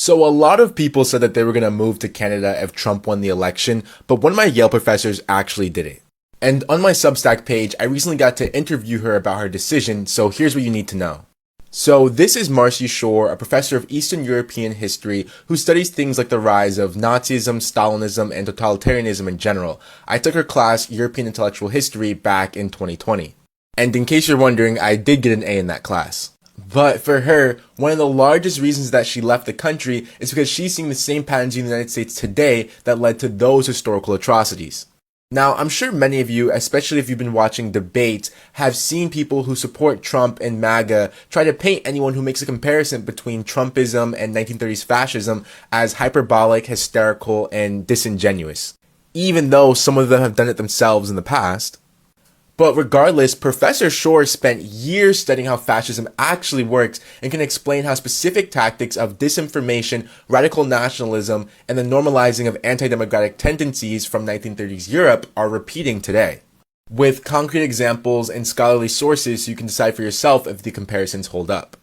So a lot of people said that they were going to move to Canada if Trump won the election, but one of my Yale professors actually did it. And on my Substack page, I recently got to interview her about her decision, so here's what you need to know. So this is Marcy Shore, a professor of Eastern European history who studies things like the rise of Nazism, Stalinism, and totalitarianism in general. I took her class, European Intellectual History, back in 2020. And in case you're wondering, I did get an A in that class. But for her, one of the largest reasons that she left the country is because she's seeing the same patterns in the United States today that led to those historical atrocities. Now, I'm sure many of you, especially if you've been watching debates, have seen people who support Trump and MAGA try to paint anyone who makes a comparison between Trumpism and 1930s fascism as hyperbolic, hysterical, and disingenuous, even though some of them have done it themselves in the past. But regardless, Professor Shore spent years studying how fascism actually works and can explain how specific tactics of disinformation, radical nationalism, and the normalizing of anti-democratic tendencies from 1930s Europe are repeating today. With concrete examples and scholarly sources so you can decide for yourself if the comparisons hold up.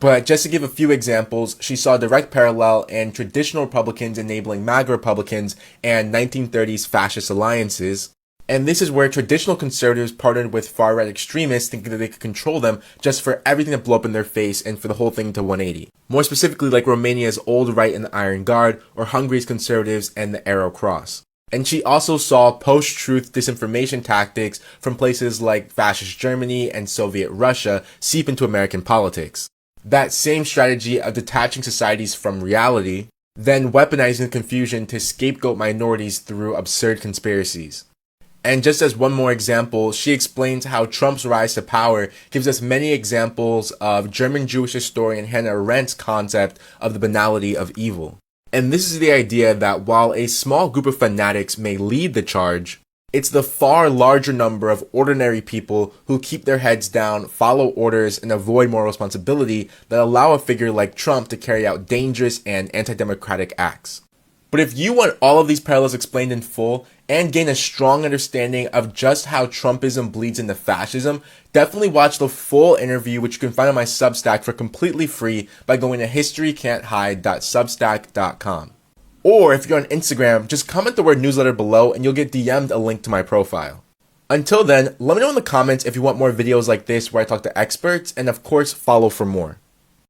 But just to give a few examples, she saw a direct parallel in traditional Republicans enabling MAGA Republicans and 1930s fascist alliances. And this is where traditional conservatives partnered with far-right extremists thinking that they could control them just for everything to blow up in their face and for the whole thing to 180. More specifically like Romania's old right and the Iron Guard, or Hungary's conservatives and the Arrow Cross. And she also saw post-truth disinformation tactics from places like fascist Germany and Soviet Russia seep into American politics. That same strategy of detaching societies from reality, then weaponizing confusion to scapegoat minorities through absurd conspiracies. And just as one more example, she explains how Trump's rise to power gives us many examples of German Jewish historian Hannah Arendt's concept of the banality of evil. And this is the idea that while a small group of fanatics may lead the charge, it's the far larger number of ordinary people who keep their heads down, follow orders, and avoid moral responsibility that allow a figure like Trump to carry out dangerous and anti-democratic acts. But if you want all of these parallels explained in full and gain a strong understanding of just how Trumpism bleeds into fascism, definitely watch the full interview, which you can find on my Substack for completely free by going to historycan'thide.substack.com. Or if you're on Instagram, just comment the word newsletter below and you'll get DM'd a link to my profile. Until then, let me know in the comments if you want more videos like this where I talk to experts, and of course, follow for more.